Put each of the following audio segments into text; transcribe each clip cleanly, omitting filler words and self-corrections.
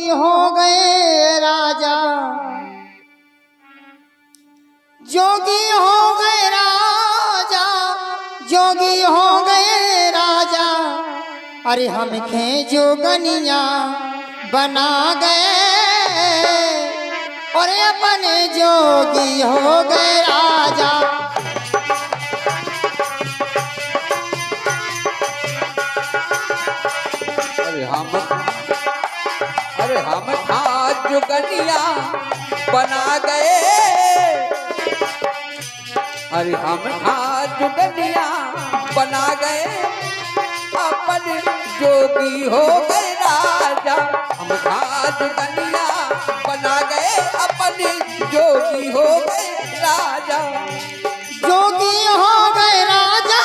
जोगी हो गए राजा, जोगी हो गए राजा, जोगी हो गए राजा। अरे हम खे जोगनिया बना गए और अपने जोगी हो गए राजा। अरे हम आज जोगनिया बना गए, अरे हम आज जोगनिया बना गए, अपन जोगी हो गए राजा। हम आज जोगनिया बना गए, अपन जोगी हो गए राजा। जोगी हो गए राजा,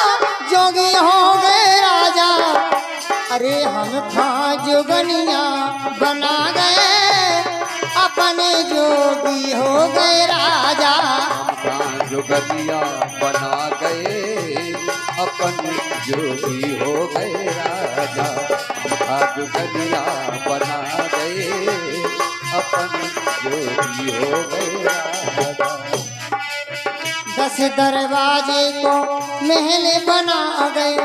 जोगी हो गए राजा। अरे हम खा जोगनिया बना गए, अपने जोगी हो गए राजा। जोगनिया बना गए, अपन जोगी हो गए राजा। जोगनिया बना गए, अपन जोगी हो गए राजा। 10 दरवाजे को महल बना गए,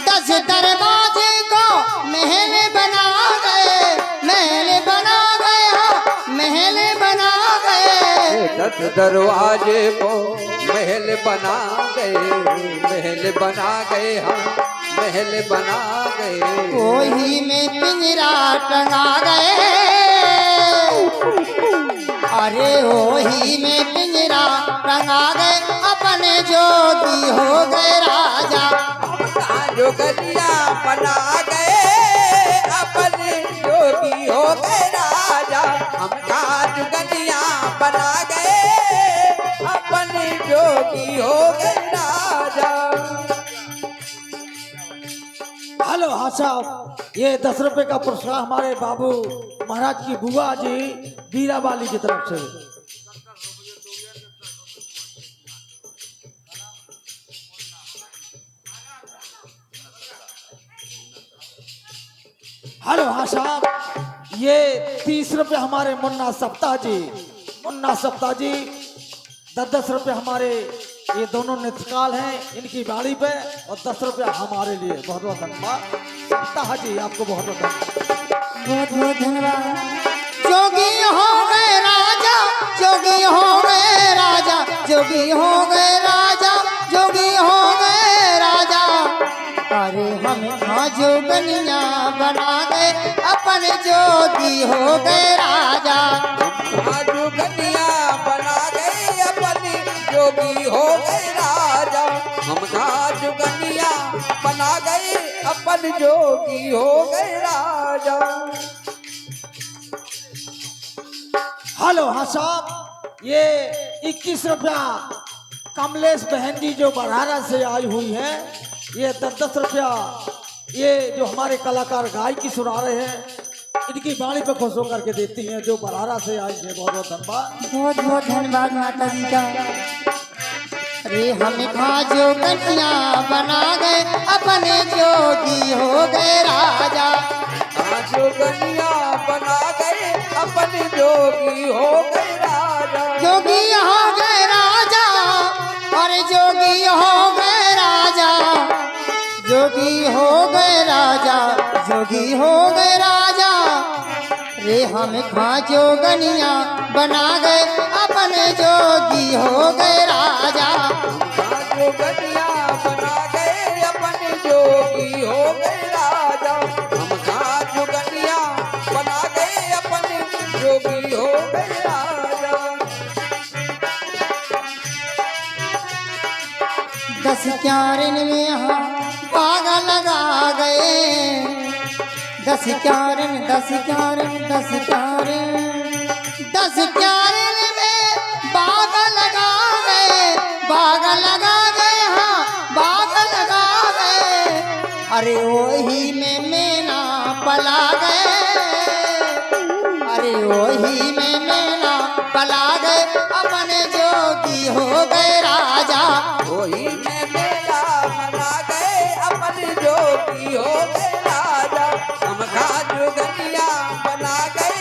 10 दरवाजे को महल बना गए, महल बना गए, हाँ महल बना गए। 10 दरवाजे को महल बना गए, महल बना गए, हम महल बना गए। कोही में पिंजरा टंगा गए, अरे ओही में पिंजरा टंगा गए, अपने जोगी हो गए राजा। जोगनिया बना गए, अपने जोगी हो गए राजा। हम जोगनिया बना गए, अपने जोगी हो गए राजा। हेलो हाँ साहब, ये 10 रुपए का पुरस्कार हमारे बाबू महाराज की बुआ जी बीरावाली की तरफ से। हेलो हाँ साहब, ये 30 रुपए हमारे मुन्ना सप्ताह जी, मुन्ना सप्ताह जी 10-10 रुपए हमारे ये दोनों नृत्यकाल हैं इनकी बाड़ी पे, और 10 रुपया हमारे लिए। बहुत बहुत धन्यवाद सप्ताह जी, आपको बहुत बहुत धन्यवाद। बहुत बहुत धन्यवाद। जोगी हो गए राजा, जोगी हो गए राजा, जोगी हो गए राजा, जोगी हो गए राजा। अरे हम हाँ जोगनिया बना गए, अपने जोगी हो गए राजा। जोगनिया बना गए, अपने जोगी हो गए राजा। हम जोगनिया बना गए, अपन जोगी हो गए राजा। हेलो हाँ साहब, ये 21 रुपया कमलेश बहन जी जो बरहारा से आई हुई है, ये 10-10 रुपया ये जो हमारे कलाकार गायकी सुना रहे हैं इनकी बाणी पे खुश होकर के देती हैं, जो बरहारा से आई है। बहुत बहुत धन्यवाद, बहुत बहुत धन्यवाद माता जी का। अरे हम खा जोगनिया बना गए, अपने जोगी हो गए राजा। जोगनिया बना गए, अपने जोगी हो गए राजा। जोगी हो गए राजा, अरे जोगी हो गए राजा, जोगी हो गए राजा, जोगी हो गए राजा। रे हम खा जोगनिया बना गए, अपने जोगी हो गए राजा। जोगनिया बना गए, अपने जोगी हो गए राजा। हम जोगनिया बना गए, अपने जोगी हो गए राजा। 10 क्यारन में यहाँ बाग लगा गए, 10 क्यारन, 10 क्यारन, 10 क्यारन, 10 क्यारन में बाग लगा गए, बाग लगा गए, हाँ बाग लगा गए। अरे वही में मैना पला गए, अरे वही में मैना पला गए, अपने जोगी हो गए राजा। वही में मेला मना गए, अपने जोगी हो गए राजा। हम जोगनिया बना गए,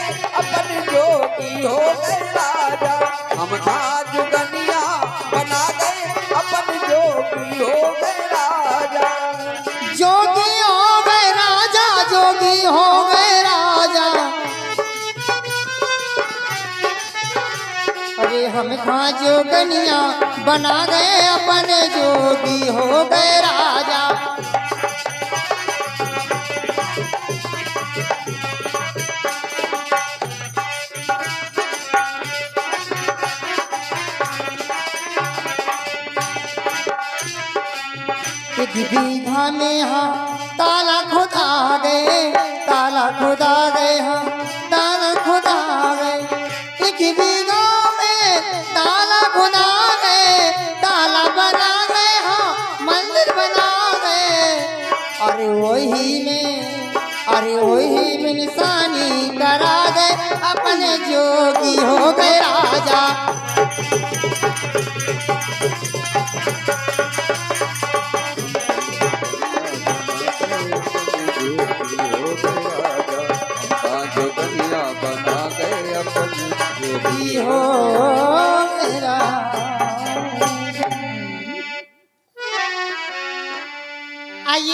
हम खा जोगनिया बना गए अपने जोगी हो गए राजा। दीघा में हाँ ताला खुदा गए, ताला खुदा गए, हाँ ताला खुदा गए। एक बीघा में ताला खुदा गए, ताला बना गए, हाँ मंदिर बना गए। अरे वही में निशानी करा गए अपने जोगी हो गए राजा। जोगिया बना गए अपने हो